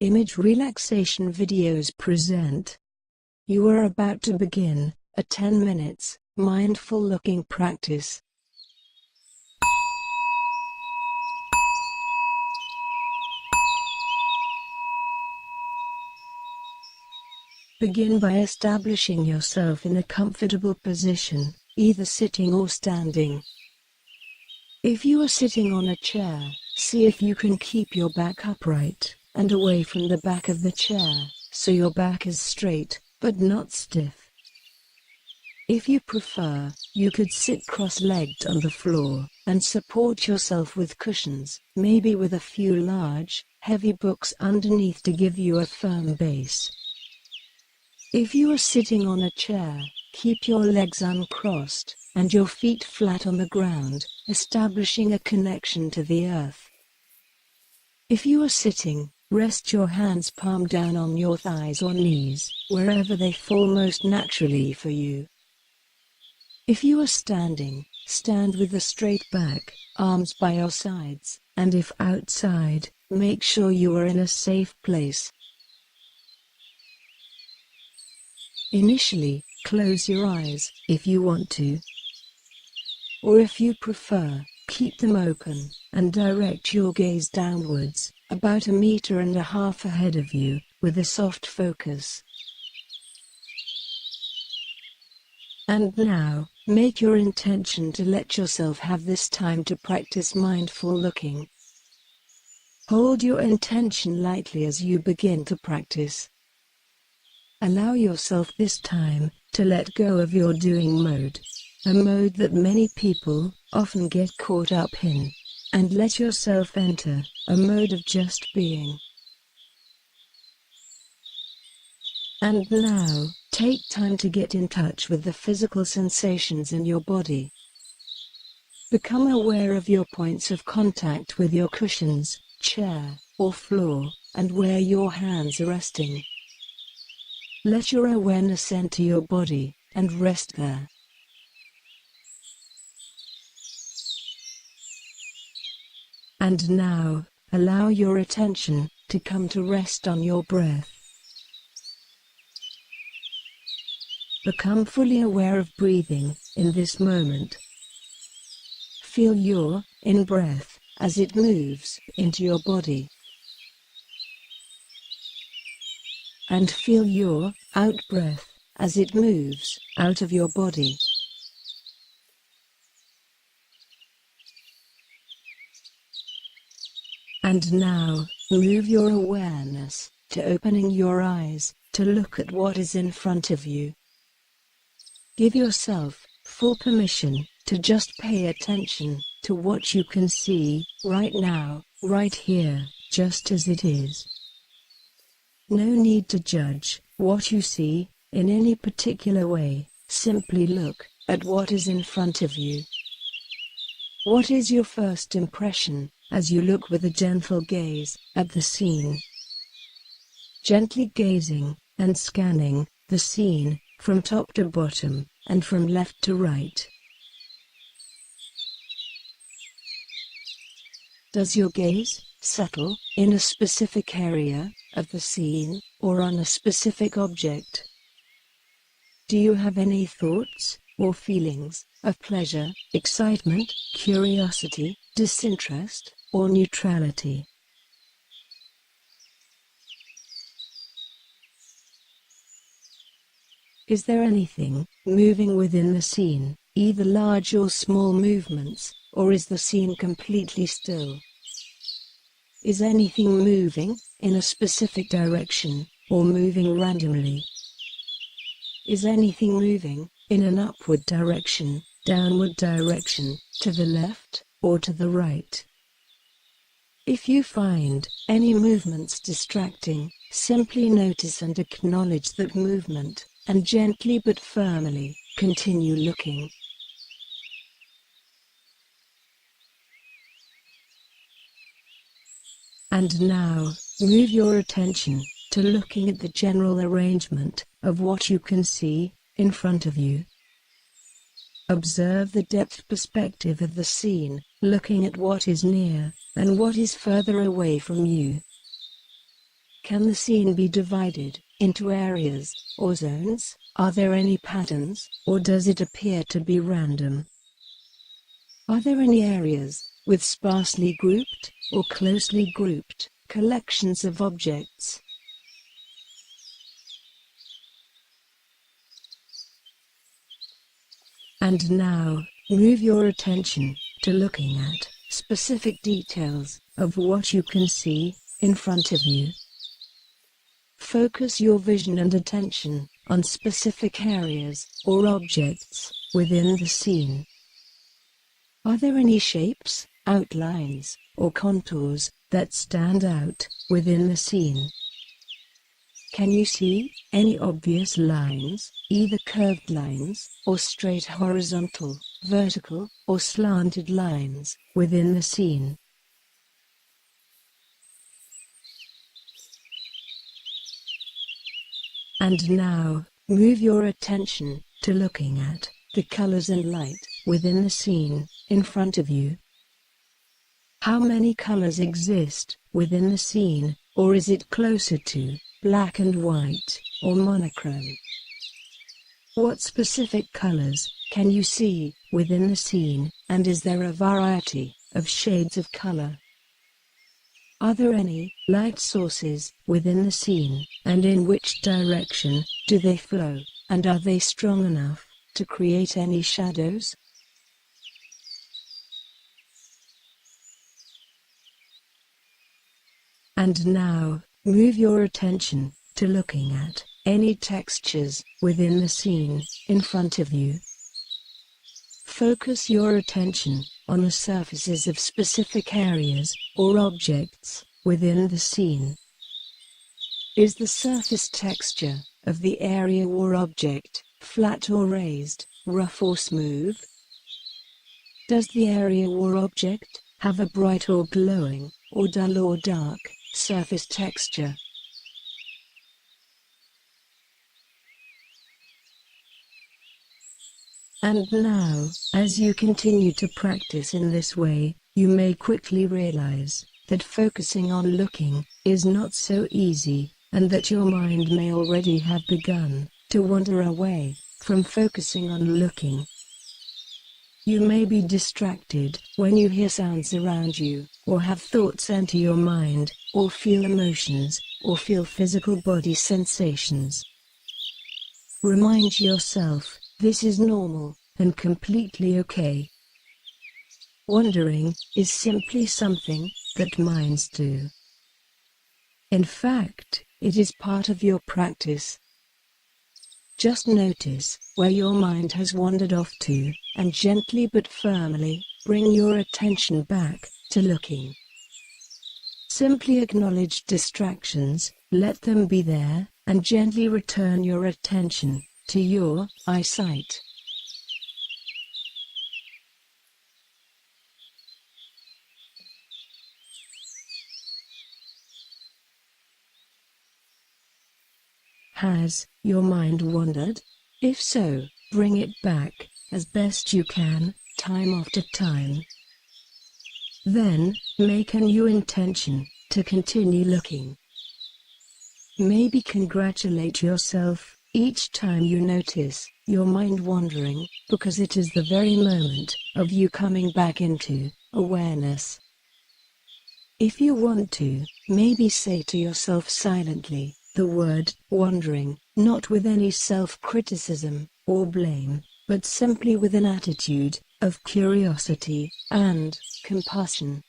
Image relaxation videos present. You are about to begin a 10 minutes mindful looking practice. Begin by establishing yourself in a comfortable position, either sitting or standing. If you are sitting on a chair, see if you can keep your back upright and away from the back of the chair, so your back is straight, but not stiff. If you prefer, you could sit cross-legged on the floor and support yourself with cushions, maybe with a few large, heavy books underneath to give you a firm base. If you are sitting on a chair, keep your legs uncrossed and your feet flat on the ground, establishing a connection to the earth. If you are sitting, rest your hands palm down on your thighs or knees, wherever they fall most naturally for you. If you are standing, stand with a straight back, arms by your sides, and if outside, make sure you are in a safe place. Initially, close your eyes, if you want to. Or if you prefer, keep them open, and direct your gaze downwards, about 1.5 meters ahead of you, with a soft focus. And now, make your intention to let yourself have this time to practice mindful looking. Hold your intention lightly as you begin to practice. Allow yourself this time to let go of your doing mode, a mode that many people often get caught up in, and let yourself enter a mode of just being. And now, take time to get in touch with the physical sensations in your body. Become aware of your points of contact with your cushions, chair, or floor, and where your hands are resting. Let your awareness enter your body, and rest there. And now, allow your attention to come to rest on your breath. Become fully aware of breathing in this moment. Feel your in-breath as it moves into your body. And feel your out-breath as it moves out of your body. And now, move your awareness to opening your eyes to look at what is in front of you. Give yourself full permission to just pay attention to what you can see right now, right here, just as it is. No need to judge what you see in any particular way, simply look at what is in front of you. What is your first impression as you look with a gentle gaze at the scene? Gently gazing and scanning the scene from top to bottom and from left to right. Does your gaze settle in a specific area of the scene, or on a specific object? Do you have any thoughts or feelings of pleasure, excitement, curiosity, disinterest, or neutrality? Is there anything moving within the scene, either large or small movements, or is the scene completely still? Is anything moving in a specific direction, or moving randomly? Is anything moving in an upward direction, downward direction, to the left, or to the right? If you find any movements distracting, simply notice and acknowledge that movement, and gently but firmly continue looking. And now, move your attention to looking at the general arrangement of what you can see in front of you. Observe the depth perspective of the scene, looking at what is near and what is further away from you. Can the scene be divided into areas or zones? Are there any patterns, or does it appear to be random? Are there any areas with sparsely grouped or closely grouped collections of objects? And now, move your attention to looking at specific details of what you can see in front of you. Focus your vision and attention on specific areas or objects within the scene. Are there any shapes, outlines, or contours that stand out within the scene? Can you see any obvious lines, either curved lines or straight horizontal, vertical, or slanted lines within the scene? And now, move your attention to looking at the colors and light within the scene in front of you. How many colors exist within the scene, or is it closer to black and white, or monochrome? What specific colors can you see within the scene, and is there a variety of shades of color? Are there any light sources within the scene, and in which direction do they flow, and are they strong enough to create any shadows? And now, move your attention to looking at any textures within the scene in front of you. Focus your attention on the surfaces of specific areas or objects within the scene. Is the surface texture of the area or object flat or raised, rough or smooth? Does the area or object have a bright or glowing, or dull or dark surface texture? And now, as you continue to practice in this way, you may quickly realize that focusing on looking is not so easy, and that your mind may already have begun to wander away from focusing on looking. You may be distracted when you hear sounds around you, or have thoughts enter your mind, or feel emotions, or feel physical body sensations. Remind yourself, this is normal and completely okay. Wandering is simply something that minds do. In fact, it is part of your practice. Just notice where your mind has wandered off to, and gently but firmly bring your attention back to looking. Simply acknowledge distractions, let them be there, and gently return your attention to your eyesight. Has your mind wandered? If so, bring it back, as best you can, time after time. Then, make a new intention to continue looking. Maybe congratulate yourself each time you notice your mind wandering, because it is the very moment of you coming back into awareness. If you want to, maybe say to yourself silently the word wandering, not with any self-criticism or blame, but simply with an attitude of curiosity and compassion.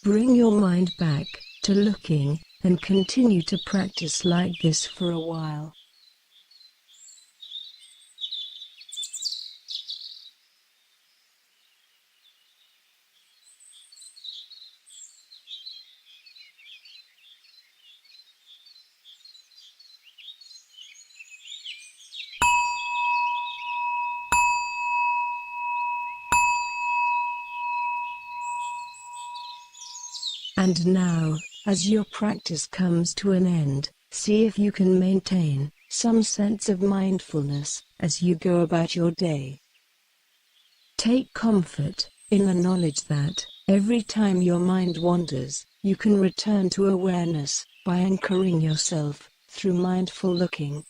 Bring your mind back to looking, and continue to practice like this for a while. And now, as your practice comes to an end, see if you can maintain some sense of mindfulness as you go about your day. Take comfort in the knowledge that every time your mind wanders, you can return to awareness By anchoring yourself, through mindful looking,